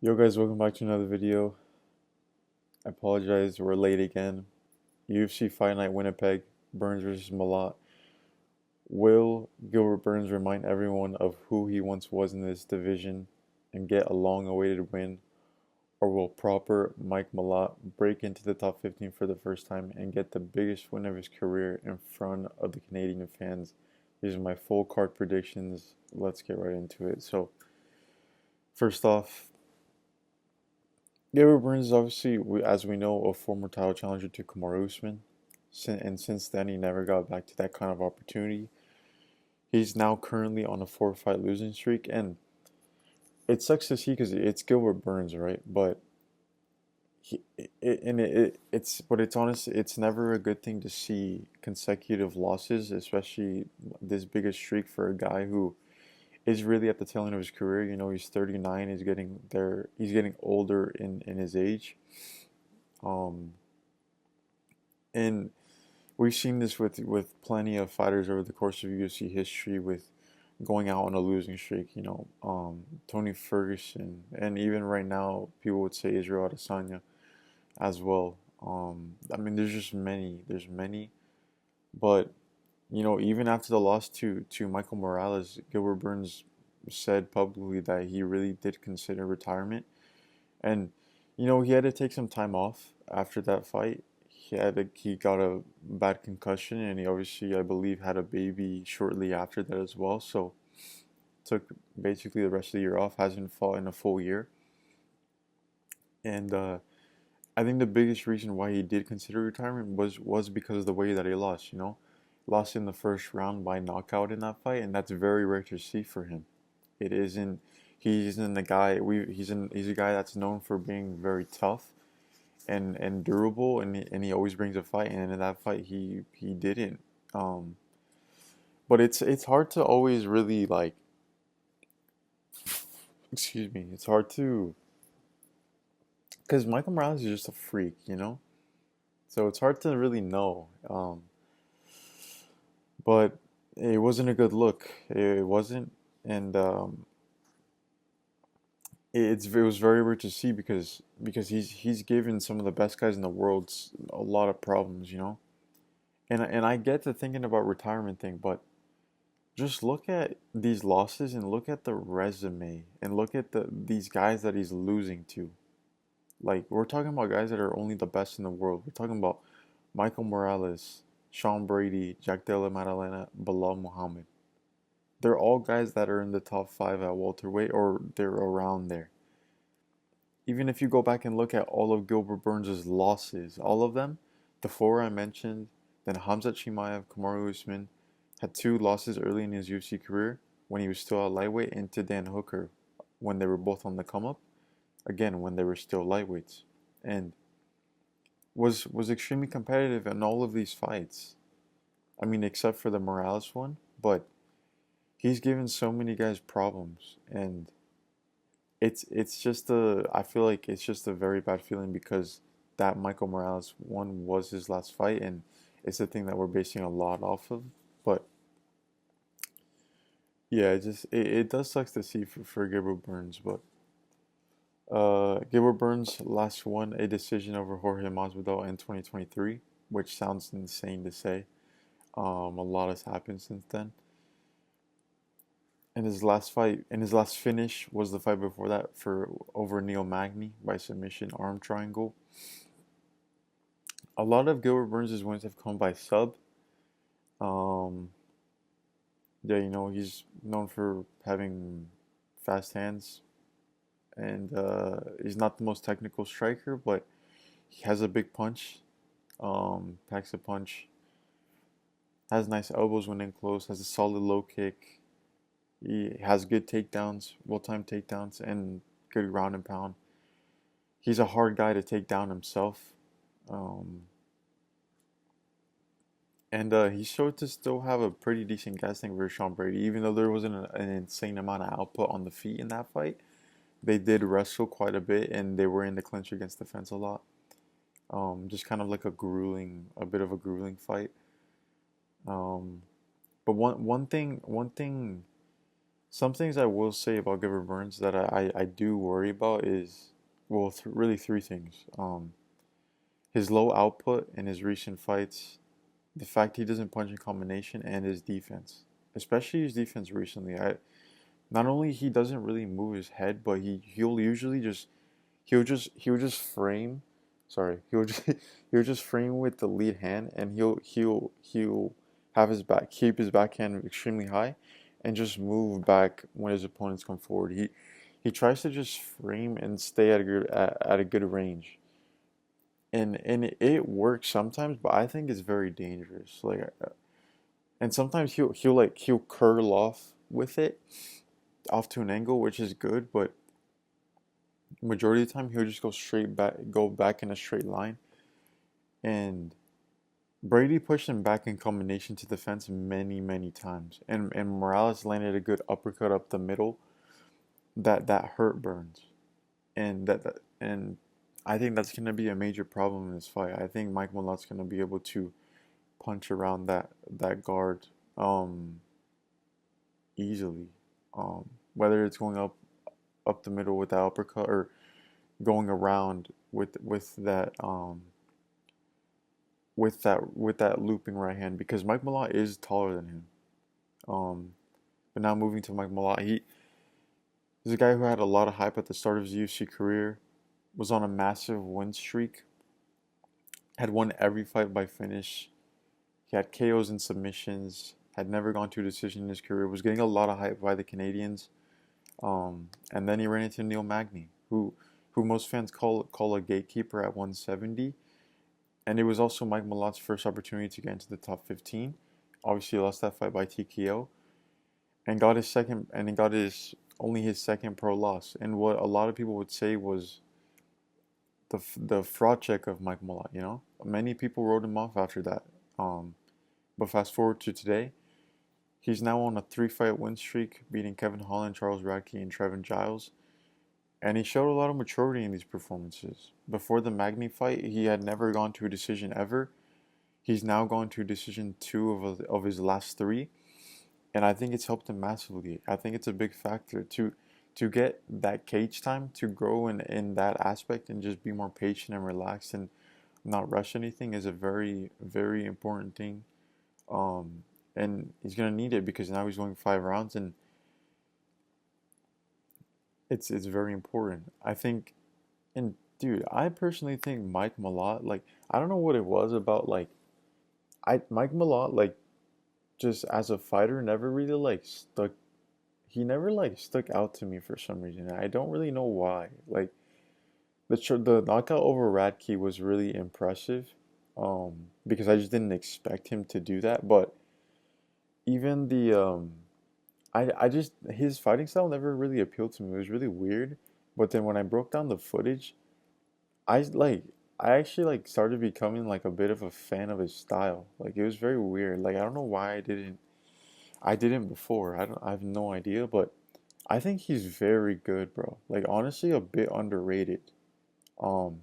Yo guys, welcome back to another video. I apologize, we're late again. UFC Fight Night Winnipeg, Burns versus Malott. Will Gilbert Burns remind everyone of who he once was in this division and get a long-awaited win? Or will proper Mike Malott break into the top 15 for the first time and get the biggest win of his career in front of the Canadian fans? These are my full card predictions. Let's get right into it. So, first off, Gilbert Burns is obviously, as we know, a former title challenger to Kamaru Usman, and since then he never got back to that kind of opportunity. He's now currently on a 4-fight losing streak, and it sucks to see because it's Gilbert Burns, right? But it's honestly it's never a good thing to see consecutive losses, especially this biggest streak for a guy who is really at the tail end of his career. You know, he's 39. He's getting there. He's getting older in his age. Um, and we've seen this with plenty of fighters over the course of UFC history with going out on a losing streak. You know, Tony Ferguson, and even right now, people would say Israel Adesanya as well. I mean, there's just many. There's many, but you know, even after the loss to Michael Morales, Gilbert Burns said publicly that he really did consider retirement, and you know, he had to take some time off after that fight. He got a bad concussion, and he obviously, I believe, had a baby shortly after that as well. So took basically the rest of the year off. Hasn't fought in a full year, and I think the biggest reason why he did consider retirement was because of the way that he lost. You know, lost in the first round by knockout in that fight, and that's very rare to see for him. It isn't. He isn't the guy. He's a guy that's known for being very tough and durable, and he always brings a fight. And in that fight, he didn't. Um, but it's hard to always really like. Excuse me. It's hard to because Michael Morales is just a freak, you know. So it's hard to really know. But it wasn't a good look. It wasn't, and it was very weird to see because he's given some of the best guys in the world a lot of problems, you know. And I get to thinking about retirement thing, but just look at these losses and look at the resume and look at these guys that he's losing to. Like we're talking about guys that are only the best in the world. We're talking about Michael Morales, Sean Brady, Jack Della Maddalena, Bilal Muhammad. They're all guys that are in the top 5 at welterweight or they're around there. Even if you go back and look at all of Gilbert Burns' losses, all of them, the 4 I mentioned, then Khamzat Chimaev, Kamaru Usman, had 2 losses early in his UFC career when he was still at lightweight, and to Dan Hooker when they were both on the come up, again when they were still lightweights, and was extremely competitive in all of these fights. I mean, except for the Morales one, but he's given so many guys problems, and it's just a I feel like it's just a very bad feeling because that Michael Morales one was his last fight, and it's the thing that we're basing a lot off of. But yeah, it does suck to see for Gilbert Burns, but Gilbert Burns last won a decision over Jorge Masvidal in 2023, which sounds insane to say. A lot has happened since then. And his last finish was the fight before that for over Neil Magny by submission arm triangle. A lot of Gilbert Burns' wins have come by sub. Um, yeah, you know, he's known for having fast hands, and he's not the most technical striker, but he has a big punch. Packs a punch. Has nice elbows when in close. Has a solid low kick. He has good takedowns, well-timed takedowns, and good ground and pound. He's a hard guy to take down himself. Um, and he showed to still have a pretty decent gas tank versus Sean Brady, even though there wasn't an insane amount of output on the feet in that fight. They did wrestle quite a bit, and they were in the clinch against the fence a lot. Just kind of like a bit of a grueling fight. Um, but one thing some things I will say about Gilbert Burns that I do worry about is, well, really three things. His low output in his recent fights, the fact he doesn't punch in combination, and his defense, especially his defense recently. Not only he doesn't really move his head, but he'll usually just he'll just frame. Sorry, he'll just he'll just frame with the lead hand, and he'll have his back keep his backhand extremely high, and just move back when his opponents come forward. He tries to just frame and stay at a good range, and it works sometimes, but I think it's very dangerous. And sometimes he'll curl off with it, off to an angle, which is good, but majority of the time he'll just go back in a straight line. And Brady pushed him back in combination to the fence many times, and Morales landed a good uppercut up the middle that hurt Burns, and I think that's gonna be a major problem in this fight. I think Mike Malott's gonna be able to punch around that guard easily, whether it's going up the middle with that uppercut or going around with that looping right hand, because Mike Malott is taller than him. But now moving to Mike Malott, he's a guy who had a lot of hype at the start of his UFC career, was on a massive win streak, had won every fight by finish. He had KOs and submissions, had never gone to a decision in his career, was getting a lot of hype by the Canadians. And then he ran into Neil Magny, who most fans call a gatekeeper at 170. And it was also Mike Malott's first opportunity to get into the top 15. Obviously, he lost that fight by TKO, and he got only his second pro loss. And what a lot of people would say was the fraud check of Mike Malott. You know, many people wrote him off after that. But fast forward to today, he's now on a 3-fight win streak, beating Kevin Holland, Charles Radke, and Trevin Giles. And he showed a lot of maturity in these performances. Before the Magny fight, he had never gone to a decision ever. He's now gone to a decision 2 of his last 3. And I think it's helped him massively. I think it's a big factor to get that cage time, to grow in that aspect and just be more patient and relaxed and not rush anything is a very, very important thing. And he's going to need it because now he's going 5 rounds, and it's very important. I think, and dude, I personally think Mike Malott, like, I don't know what it was about, like, Mike Malott, like, just as a fighter, never really, like, he never, like, stuck out to me for some reason. I don't really know why. Like, the knockout over Radke was really impressive, because I just didn't expect him to do that, but even I just, his fighting style never really appealed to me. It was really weird. But then when I broke down the footage, I actually like started becoming like a bit of a fan of his style. Like, it was very weird. Like, I don't know why I didn't before. I have no idea, but I think he's very good, bro. Like, honestly, a bit underrated. Um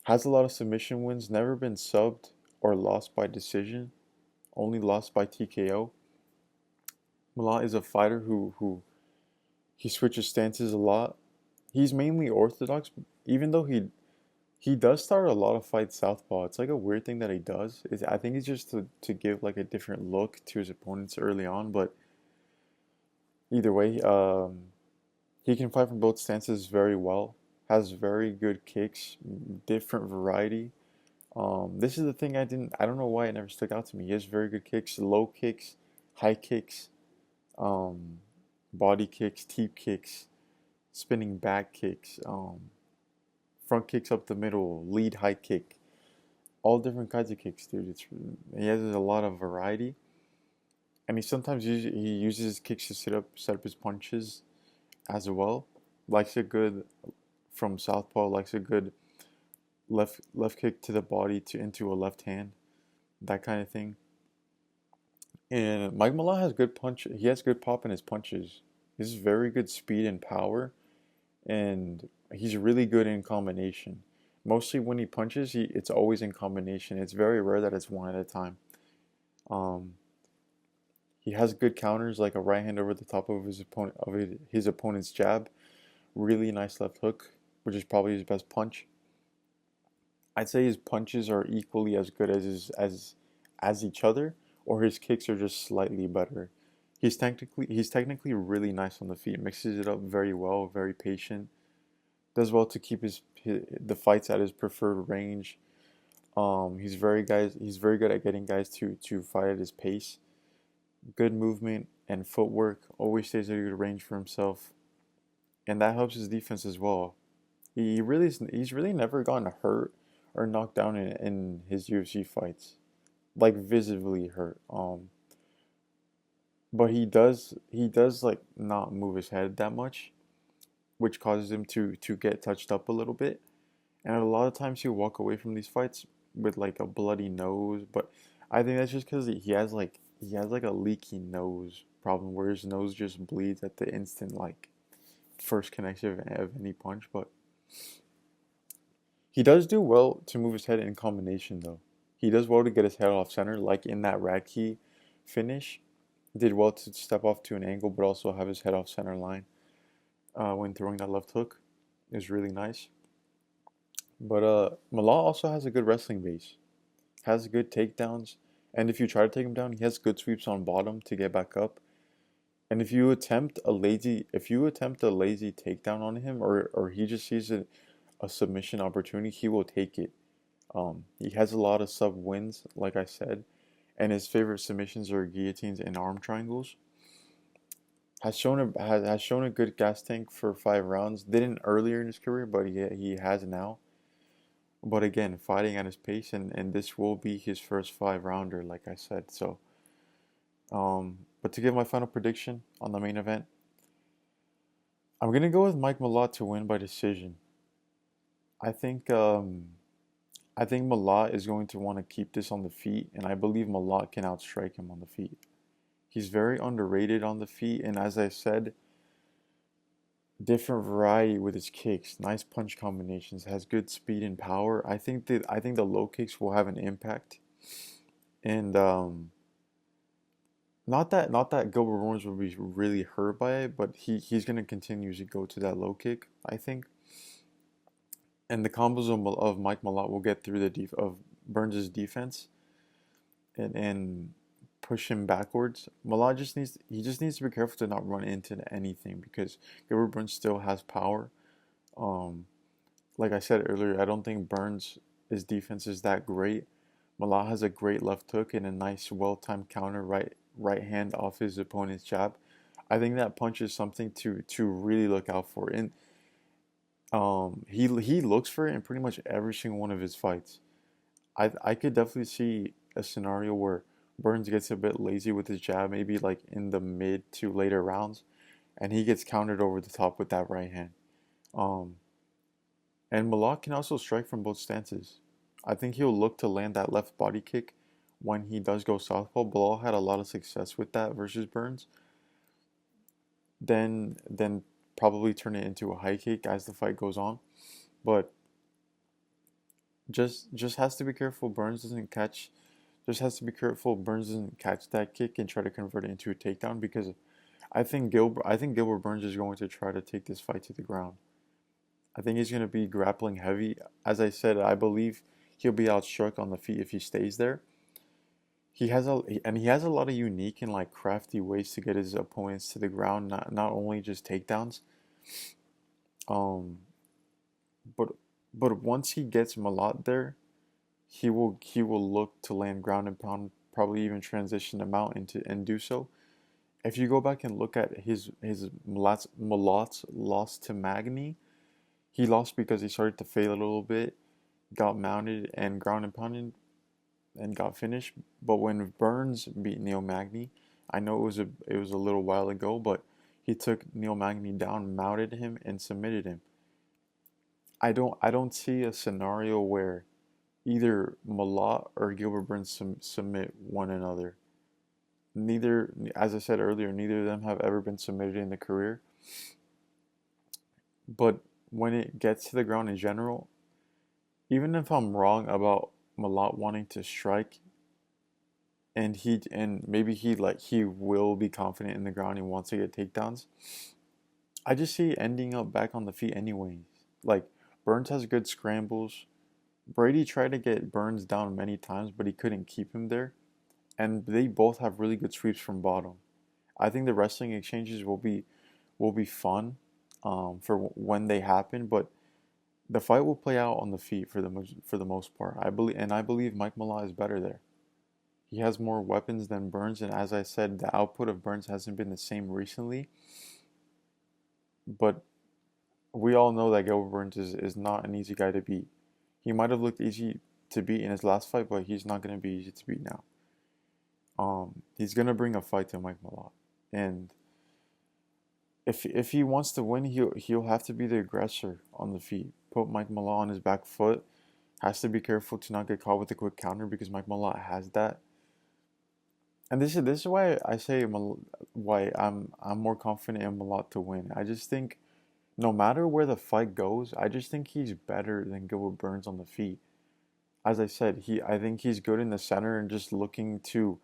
has a lot of submission wins, never been subbed or lost by decision, only lost by TKO. Malott is a fighter who he switches stances a lot. He's mainly orthodox, even though he does start a lot of fights southpaw. It's like a weird thing that he does. I think it's just to give like a different look to his opponents early on. But either way, he can fight from both stances very well. Has very good kicks, different variety. This is the thing I don't know why it never stuck out to me. He has very good kicks, low kicks, high kicks, um, body kicks, teep kicks, spinning back kicks, front kicks up the middle, lead high kick, all different kinds of kicks, dude. He has a lot of variety, and he uses his kicks to set up his punches as well. Likes a good from southpaw. Likes a good left kick to the body into a left hand, that kind of thing. And Mike Malott has good punch. He has good pop in his punches. He has very good speed and power, and he's really good in combination. Mostly when he punches, it's always in combination. It's very rare that it's one at a time. Um, He has good counters, like a right hand over the top of his opponent's jab. Really nice left hook, which is probably his best punch. I'd say his punches are equally as good as each other, or his kicks are just slightly better. He's technically really nice on the feet. Mixes it up very well, very patient. Does well to keep the fights at his preferred range. He's very good at getting guys to fight at his pace. Good movement and footwork. Always stays at a good range for himself, and that helps his defense as well. He's really never gotten hurt or knocked down in his UFC fights, like visibly hurt. But he does like not move his head that much, which causes him to get touched up a little bit. And a lot of times he'll walk away from these fights with like a bloody nose. But I think that's just because he has like a leaky nose problem where his nose just bleeds at the instant like first connection of any punch. But he does do well to move his head in combination though. He does well to get his head off center, like in that Radkey finish. Did well to step off to an angle, but also have his head off center line when throwing that left hook. Is really nice. But Malott also has a good wrestling base. Has good takedowns, and if you try to take him down, he has good sweeps on bottom to get back up. And if you attempt a lazy takedown on him, or he just sees a submission opportunity, he will take it. He has a lot of sub wins, like I said, and his favorite submissions are guillotines and arm triangles. Has shown a good gas tank for 5 rounds. Didn't earlier in his career, but he has now. But again, fighting at his pace, and this will be his first 5 rounder, like I said. So, but to give my final prediction on the main event, I'm gonna go with Mike Malott to win by decision. I think I think Malott is going to want to keep this on the feet, and I believe Malott can outstrike him on the feet. He's very underrated on the feet, and as I said, different variety with his kicks, nice punch combinations, has good speed and power. I think the low kicks will have an impact, and not that Gilbert Burns will be really hurt by it, but he's gonna continue to go to that low kick, I think. And the combos of Mike Malott will get through of Burns' defense and push him backwards. Malott just needs to be careful to not run into anything because Gilbert Burns still has power. Um, like I said earlier, I don't think Burns' defense is that great. Malott has a great left hook and a nice well-timed counter right hand off his opponent's jab. I think that punch is something to really look out for. And he looks for it in pretty much every single one of his fights. I could definitely see a scenario where Burns gets a bit lazy with his jab, maybe like in the mid to later rounds, and he gets countered over the top with that right hand. Um, and Malott can also strike from both stances. I think he'll look to land that left body kick when he does go southpaw. Malott had a lot of success with that versus Burns. Then probably turn it into a high kick as the fight goes on. But just has to be careful Burns doesn't catch just has to be careful Burns doesn't catch that kick and try to convert it into a takedown because I think Gilbert Burns is going to try to take this fight to the ground. I think he's going to be grappling heavy. As I said, I believe he'll be outstruck on the feet if he stays there. He has a lot of unique and like crafty ways to get his opponents to the ground, not only just takedowns. Um, but but once he gets Malott there, he will look to land ground and pound, probably even transition him out into and do so. If you go back and look at his Malott's loss to Magny, he lost because he started to fail a little bit, got mounted and ground and pounded, and got finished. But when Burns beat Neil Magny, I know it was a little while ago, but he took Neil Magny down, mounted him, and submitted him. I don't see a scenario where either Malott or Gilbert Burns submit one another. Neither, as I said earlier, neither of them have ever been submitted in the career. But when it gets to the ground in general, even if I'm wrong about Malott wanting to strike and maybe he will be confident in the ground and wants to get takedowns. I just see it ending up back on the feet anyways. Like Burns has good scrambles. Brady tried to get Burns down many times, but he couldn't keep him there. And they both have really good sweeps from bottom. I think the wrestling exchanges will be fun, for when they happen, but the fight will play out on the feet for the most part. I believe Mike Malott is better there. He has more weapons than Burns, and as I said, the output of Burns hasn't been the same recently. But we all know that Gilbert Burns is not an easy guy to beat. He might have looked easy to beat in his last fight, but he's not going to be easy to beat now. He's going to bring a fight to Mike Malott, and if he wants to win, he'll have to be the aggressor on the feet. Put Mike Malott on his back foot. Has to be careful to not get caught with a quick counter because Mike Malott has that. And this is why I say why I'm more confident in Malott to win. I just think no matter where the fight goes, I just think he's better than Gilbert Burns on the feet. As I said, I think he's good in the center and just looking to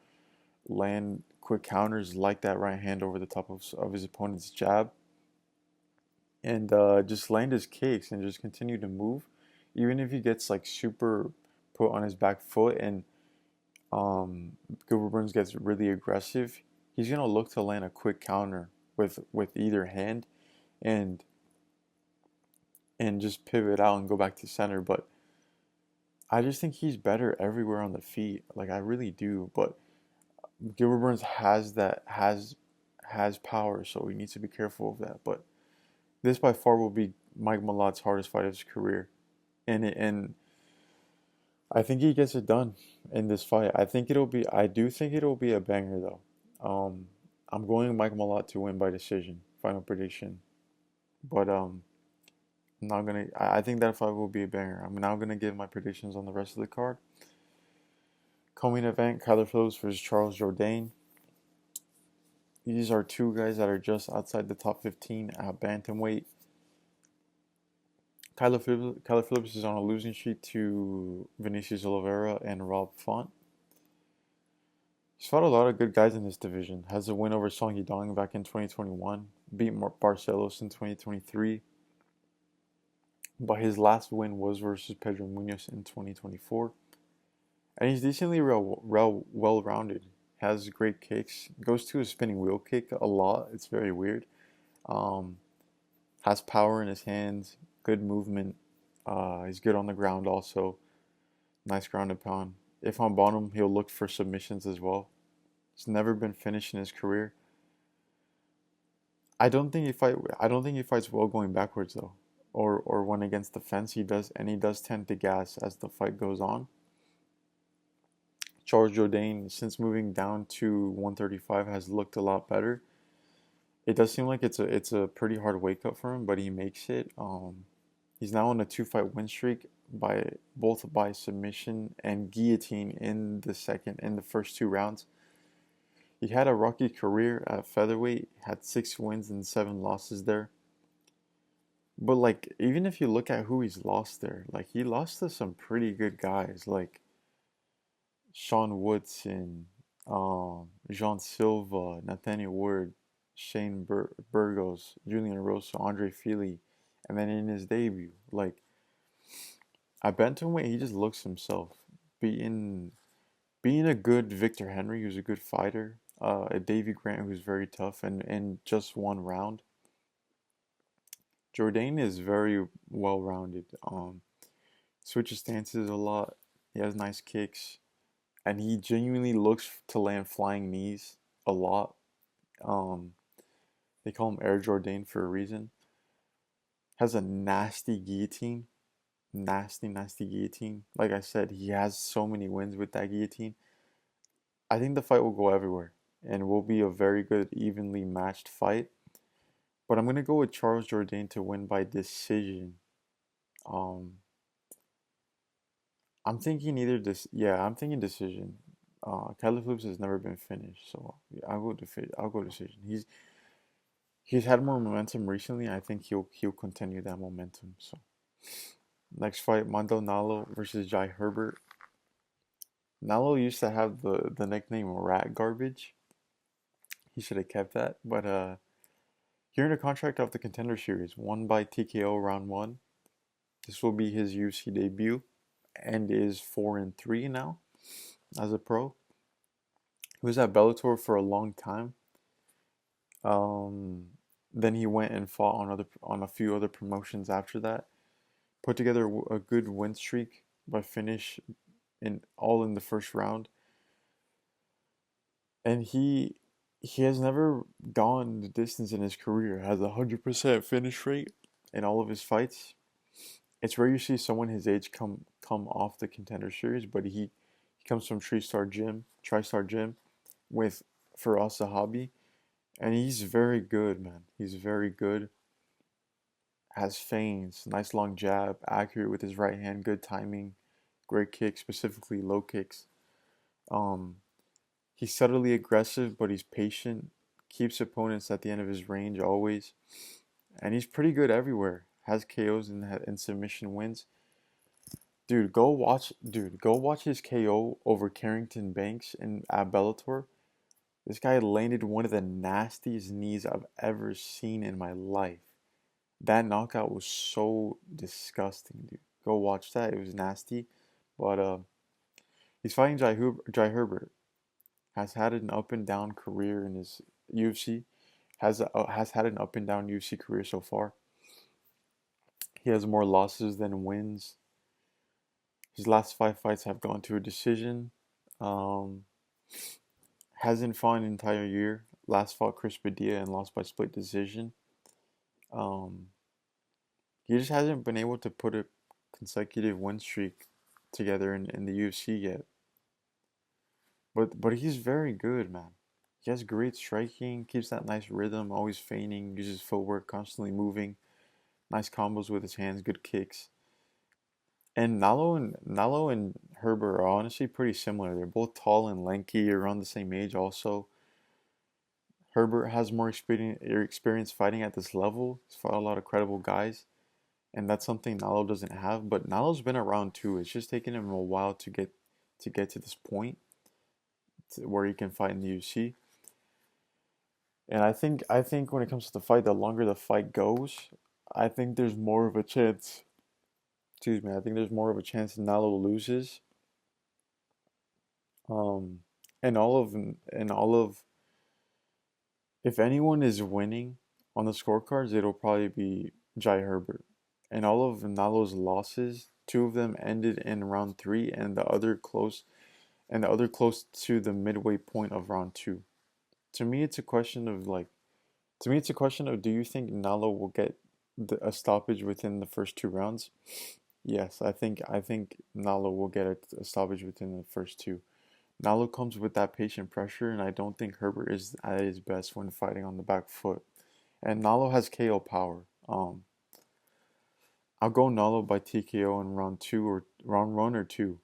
land quick counters like that right hand over the top of his opponent's jab, and just land his kicks and just continue to move. Even if he gets like super put on his back foot and Gilbert Burns gets really aggressive, he's gonna look to land a quick counter with either hand and just pivot out and go back to center. But I just think he's better everywhere on the feet. Like I really do. But Gilbert Burns has power, so he needs to be careful of that. But this by far will be Mike Malott's hardest fight of his career, and I think he gets it done in this fight. I do think it'll be a banger though. I'm going Mike Malott to win by decision. Final prediction. But I'm not gonna. I think that fight will be a banger. I'm now gonna give my predictions on the rest of the card. Co-main event: Kyler Phillips versus Charles Jourdain. These are two guys that are just outside the top 15 at bantamweight. Kyler Phillips is on a losing streak to Vinicius Oliveira and Rob Font. He's fought a lot of good guys in this division. Has a win over Song Yadong back in 2021. Beat Barcelos in 2023. But his last win was versus Pedro Munoz in 2024. And he's decently well-rounded. Has great kicks. Goes to a spinning wheel kick a lot. It's very weird. Has power in his hands. Good movement. He's good on the ground also. Nice ground and pound. If on bottom, he'll look for submissions as well. He's never been finished in his career. I don't think he fights well going backwards though, or when against the fence. He does tend to gas as the fight goes on. Charles Jourdain, since moving down to 135, has looked a lot better. It does seem like it's a pretty hard wake up for him, but he makes it. He's now on a 2-fight win streak both by submission and guillotine in the first 2 rounds. He had a rocky career at featherweight, had 6 wins and 7 losses there. But like even if you look at who he's lost there, like he lost to some pretty good guys like Sean Woodson, Jean Silva, Nathaniel Ward, Shane Burgos, Julian Rosso, Andre Fili, and then in his debut, like at bantamweight, he just looks himself, being a good Victor Henry, who's a good fighter, a Davy Grant who's very tough, and just 1 round. Jourdain is very well-rounded. Switches stances a lot. He has nice kicks, and he genuinely looks to land flying knees a lot. They call him Air Jourdain for a reason. Has a nasty guillotine. Nasty guillotine. Like I said, he has so many wins with that guillotine. I think the fight will go everywhere and will be a very good, evenly matched fight. But I'm going to go with Charles Jourdain to win by decision. I'm thinking I'm thinking decision. Kyler Phillips has never been finished, so I'll go decision. He's had more momentum recently. I think he'll continue that momentum. So next fight, Nallo versus Herbert. Nallo used to have the nickname Rat Garbage. He should have kept that. But he earned a contract off the Contender Series, won by TKO round one. This will be his UFC debut, and is 4-3 now as a pro. He was at Bellator for a long time. Um, then he went and fought on a few other promotions after that. Put together a good win streak by finish in the first round. And he has never gone the distance in his career. Has a 100% finish rate in all of his fights. It's rare you see someone his age come off the Contender Series, but he comes from TriStar Gym with for us a hobby, and he's very good, man. He's very good. Has feints, nice long jab, accurate with his right hand, good timing, great kicks, specifically low kicks. Um, he's subtly aggressive, but he's patient. Keeps opponents at the end of his range always, and he's pretty good everywhere. Has KOs and submission wins. Go watch his KO over Carrington Banks in at Bellator. This guy landed one of the nastiest knees I've ever seen in my life. That knockout was so disgusting, dude. Go watch that. It was nasty. But he's fighting Jai Herbert. Has had an up and down career in his UFC. Has had an up and down UFC career so far. He has more losses than wins. His last 5 fights have gone to a decision. Um, hasn't fought an entire year. Last fought Chris Padilla and lost by split decision. Um, he just hasn't been able to put a consecutive win streak together in the UFC yet. But he's very good, man. He has great striking, keeps that nice rhythm, always feigning, uses footwork, constantly moving, nice combos with his hands, good kicks. And Nallo and Herbert are honestly pretty similar. They're both tall and lanky, around the same age also. Herbert has more experience fighting at this level. He's fought a lot of credible guys, and that's something Nallo doesn't have. But Nallo's been around too. It's just taken him a while to get to this point where he can fight in the UFC. And I think when it comes to the fight, the longer the fight goes, I think there's more of a chance. Excuse me. I think there's more of a chance Nallo loses. Um, and all of if anyone is winning on the scorecards, it'll probably be Jai Herbert. And all of Nalo's losses, two of them ended in round three, and the other close to the midway point of round two. To me, it's a question of do you think Nalo will get a stoppage within the first two rounds? Yes, I think Nalo will get a stoppage within the first two. Nalo comes with that patient pressure, and I don't think Herbert is at his best when fighting on the back foot. And Nalo has KO power. I'll go Nalo by TKO in round two or round one or two.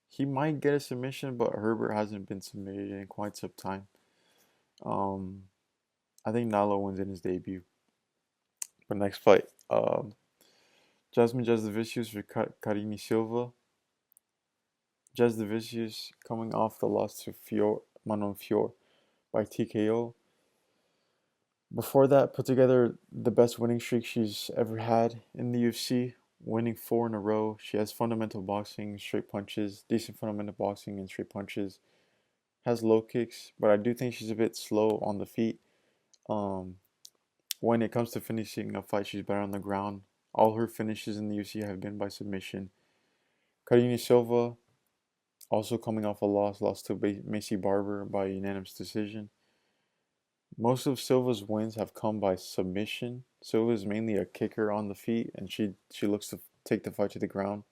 He might get a submission, but Herbert hasn't been submitted in quite some time. Um, I think Nalo wins in his debut. But next fight, Jasudivicius for Karine Silva. Jasudivicius coming off the loss to Manon Fior by TKO. Before that, put together the best winning streak she's ever had in the UFC, winning 4 in a row. She has fundamental boxing, straight punches, decent fundamental boxing and straight punches. Has low kicks, but I do think she's a bit slow on the feet. Um, when it comes to finishing a fight, she's better on the ground. All her finishes in the UFC have been by submission. Karine Silva, also coming off a lost to Macy Barber by unanimous decision. Most of Silva's wins have come by submission. Silva is mainly a kicker on the feet, and she looks to take the fight to the ground.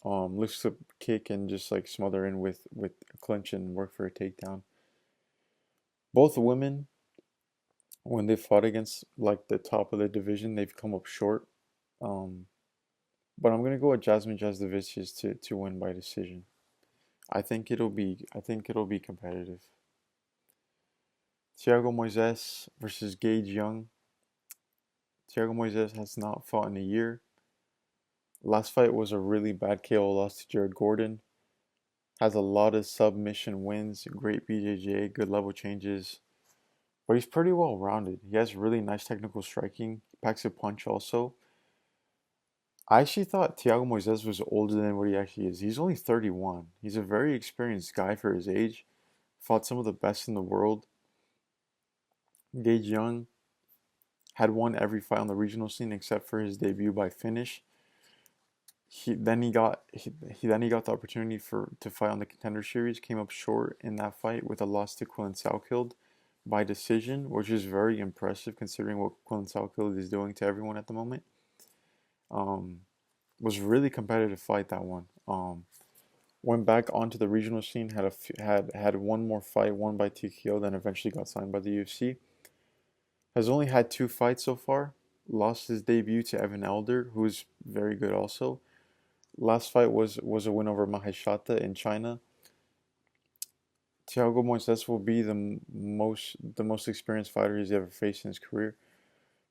Looks to kick and just like smother in with a clinch and work for a takedown. Both women, when they fought against like the top of the division, they've come up short. Um, but I'm gonna go with Jasmine Jasudavicius to win by decision. I think it'll be competitive. Thiago Moises versus Gage Young. Thiago Moises has not fought in a year. Last fight was a really bad KO loss to Jared Gordon. Has a lot of submission wins, great BJJ, good level changes. But he's pretty well rounded. He has really nice technical striking. He packs a punch also. I actually thought Thiago Moises was older than what he actually is. He's only 31. He's a very experienced guy for his age. Fought some of the best in the world. Gage Young had won every fight on the regional scene except for his debut by finish. He got the opportunity to fight on the Contender Series. Came up short in that fight with a loss to Quillen Salkild by decision, which is very impressive considering what Quillen Salkild is doing to everyone at the moment. Um, was really competitive fight that one. Went back onto the regional scene, had one more fight, won by TKO, then eventually got signed by the UFC. Has only had two fights so far. Lost his debut to Evan Elder, who's very good also. Last fight was a win over Maheshata in China. Thiago Moises will be the most experienced fighter he's ever faced in his career.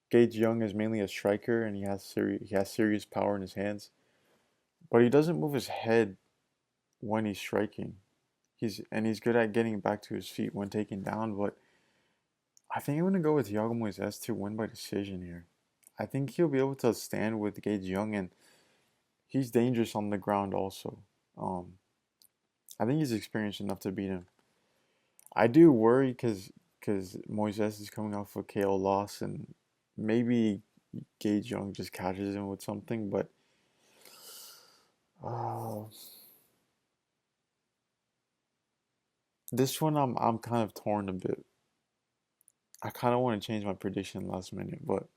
Gage Young is mainly a striker, and he has serious power in his hands, but he doesn't move his head when he's striking. He's good at getting back to his feet when taken down. But I think I'm gonna go with Thiago Moises to win by decision here. I think he'll be able to stand with Gage Young, and he's dangerous on the ground also. Um, I think he's experienced enough to beat him. I do worry because Moises is coming off a KO loss, and maybe Gage Young just catches him with something. But uh, this one I'm kind of torn a bit. I kind of want to change my prediction last minute, but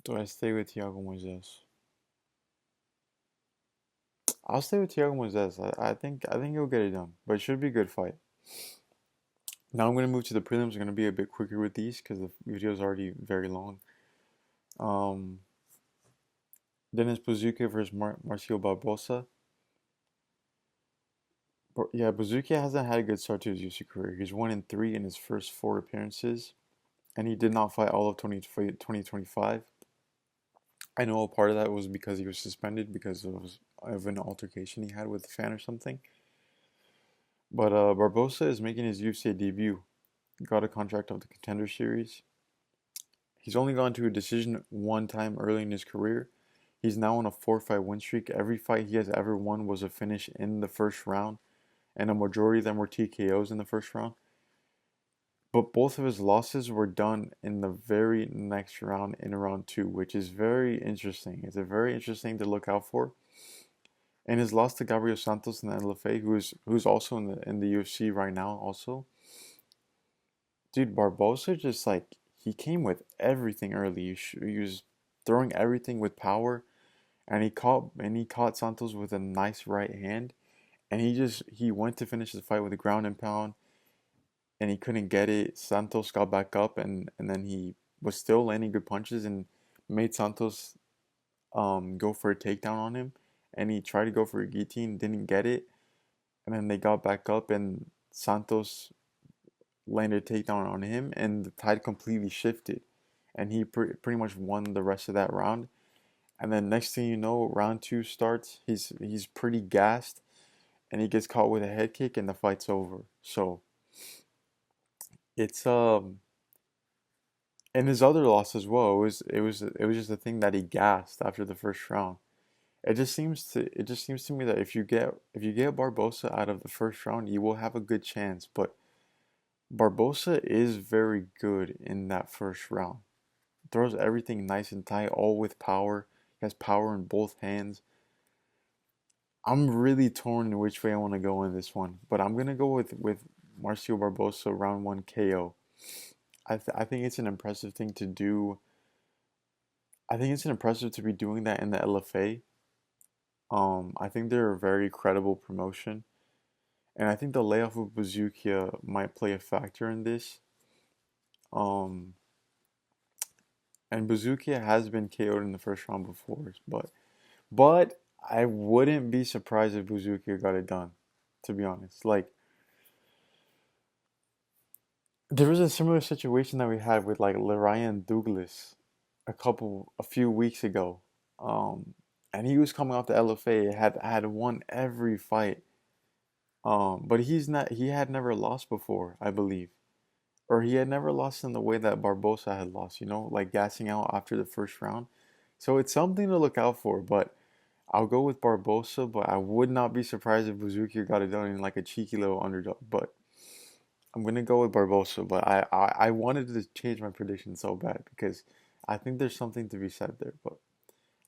do I stay with Thiago Moises? I'll stay with Thiago Moises. I think he'll get it done, but it should be a good fight. Now I'm gonna move to the prelims. I'm gonna be a bit quicker with these because the video is already very long. Um, Dennis Buzukja versus Marcio Barbosa. Yeah, Buzukja hasn't had a good start to his UFC career. He's 1-3 in his first four appearances, and he did not fight all of 2025. I know a part of that was because he was suspended because of an altercation he had with a fan or something. But Barbosa is making his UFC debut. He got a contract of the Contender Series. He's only gone to a decision one time early in his career. He's now on a 4-fight win streak. Every fight he has ever won was a finish in the first round, and a majority of them were TKOs in the first round. But both of his losses were done in the very next round, in round two, which is very interesting. It's a very interesting to look out for. And his loss to Gabriel Santos in the LFA, who's also in the UFC right now, also. Dude, Barbosa just like he came with everything early. He was throwing everything with power, and he caught Santos with a nice right hand, and he went to finish the fight with a ground and pound, and he couldn't get it. Santos got back up, and then he was still landing good punches and made Santos go for a takedown on him, and he tried to go for a guillotine, didn't get it, and then they got back up, and Santos landed a takedown on him, and the tide completely shifted, and he pretty much won the rest of that round. And then next thing you know, round two starts. He's pretty gassed, and he gets caught with a head kick, and the fight's over. So it's and his other loss as well. It was just a thing that he gassed after the first round. It just seems to me that if you get Barbosa out of the first round, you will have a good chance. But Barbosa is very good in that first round. Throws everything nice and tight, all with power. He has power in both hands. I'm really torn in which way I want to go in this one, but I'm gonna go with Marcio Barbosa round one KO. I think it's an impressive thing to do. I think it's an impressive to be doing that in the LFA. I think they're a very credible promotion, and I think the layoff of Buzukja might play a factor in this. Um, and Buzukja has been KO'd in the first round before, but I wouldn't be surprised if Buzukja got it done, to be honest. Like there was a similar situation that we had with like Larian Douglas a few weeks ago. Um, and he was coming off the LFA, had won every fight. But he had never lost before, I believe. Or he had never lost in the way that Barbosa had lost, like gassing out after the first round. So it's something to look out for, but I'll go with Barbosa, but I would not be surprised if Buzukja got it done in like a cheeky little underdog. But I'm gonna go with Barbosa, but I wanted to change my prediction so bad because I think there's something to be said there. But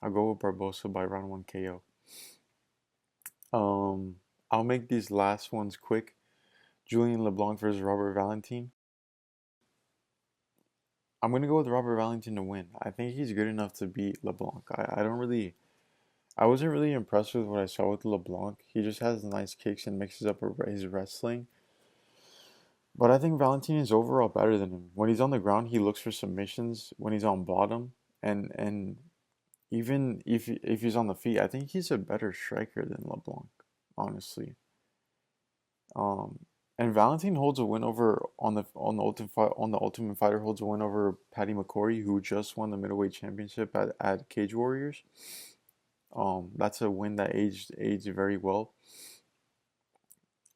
I'll go with Barbosa by round 1 KO. I'll make these last ones quick. Julian Leblanc versus Robert Valentin. I'm gonna go with Robert Valentin to win. I think he's good enough to beat Leblanc. I wasn't really impressed with what I saw with LeBlanc. He just has nice kicks and mixes up his wrestling. But I think Valentin is overall better than him. When he's on the ground, he looks for submissions. When he's on bottom, and even if he's on the feet, I think he's a better striker than LeBlanc, honestly. Um, and Valentin holds a win over on the Ultimate Fighter holds a win over Paddy McCory, who just won the middleweight championship at Cage Warriors. That's a win that aged very well.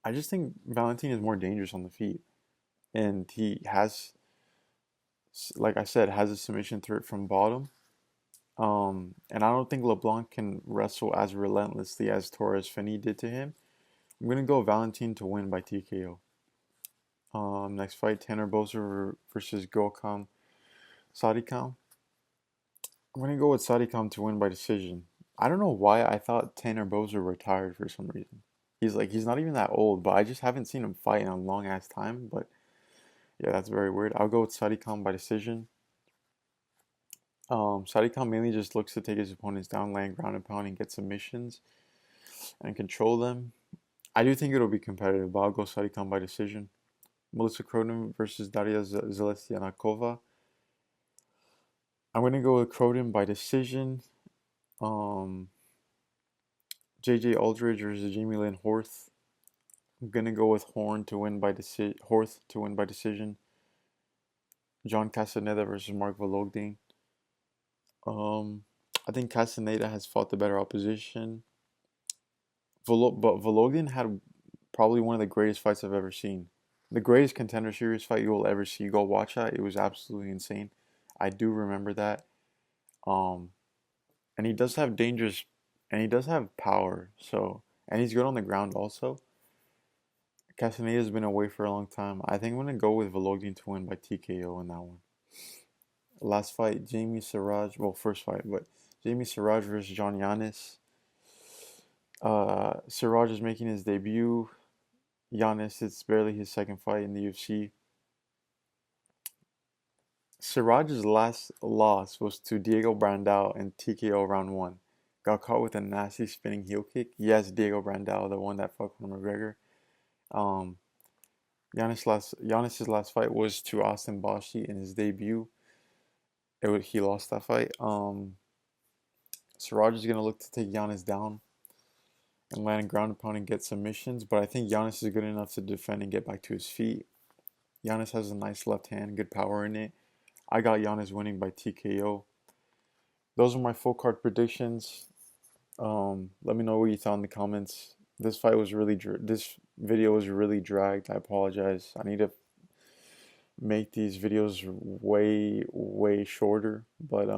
I just think Valentin is more dangerous on the feet, and he has, like I said, has a submission threat from bottom. And I don't think LeBlanc can wrestle as relentlessly as Torres Finney did to him. I'm gonna go Valentin to win by TKO. Next fight, Tanner Boser versus Gokhan Saricam. I'm gonna go with Saricam to win by decision. I don't know why I thought Tanner Boser retired for some reason. He's not even that old, but I just haven't seen him fight in a long ass time. But yeah, that's very weird. I'll go with Saricam by decision. Saricam mainly just looks to take his opponents down, land ground and pound, and get submissions and control them. I do think it'll be competitive, but I'll go Saricam by decision. Melissa Croden versus Daria Zheleznyakova. I'm gonna go with Croden by decision. Um, JJ Aldrich versus Jamie Lynn Horth. I'm gonna go with Horth to win by decision. John Castaneda versus Mark Vologdin. I think Castaneda has fought the better opposition. But Vologdin had probably one of the greatest fights I've ever seen. The greatest Contender Series fight you will ever see. Go watch that. It was absolutely insane. I do remember that. Um, and he does have dangerous, and he does have power. So, and he's good on the ground also. Castaneda's been away for a long time. I think I'm gonna go with Vologdin to win by TKO in that one. Last fight, Jamie Siraj. Well, first fight, but Jamie Siraj versus John Yannis. Siraj is making his debut. Yannis, it's barely his second fight in the UFC. Siraj's last loss was to Diego Brandao in TKO round 1. Got caught with a nasty spinning heel kick. Yes, Diego Brandao, the one that fought Conor McGregor. Um, Yannis's last fight was to Austin Boshi in his debut. He lost that fight. Siraj is gonna look to take Yannis down and land ground and pound and get submissions, but I think Yannis is good enough to defend and get back to his feet. Yannis has a nice left hand, good power in it. I got Yannis winning by TKO. Those are my full card predictions. Let me know what you thought in the comments. This video was really dragged. I apologize. I need to make these videos way shorter. But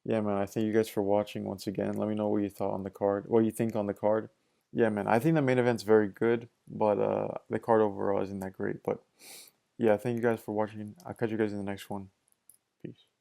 yeah, man. I thank you guys for watching once again. Let me know what you thought on the card. What you think on the card. Yeah, man. I think the main event's very good, but the card overall isn't that great. But yeah, thank you guys for watching. I'll catch you guys in the next one. Peace.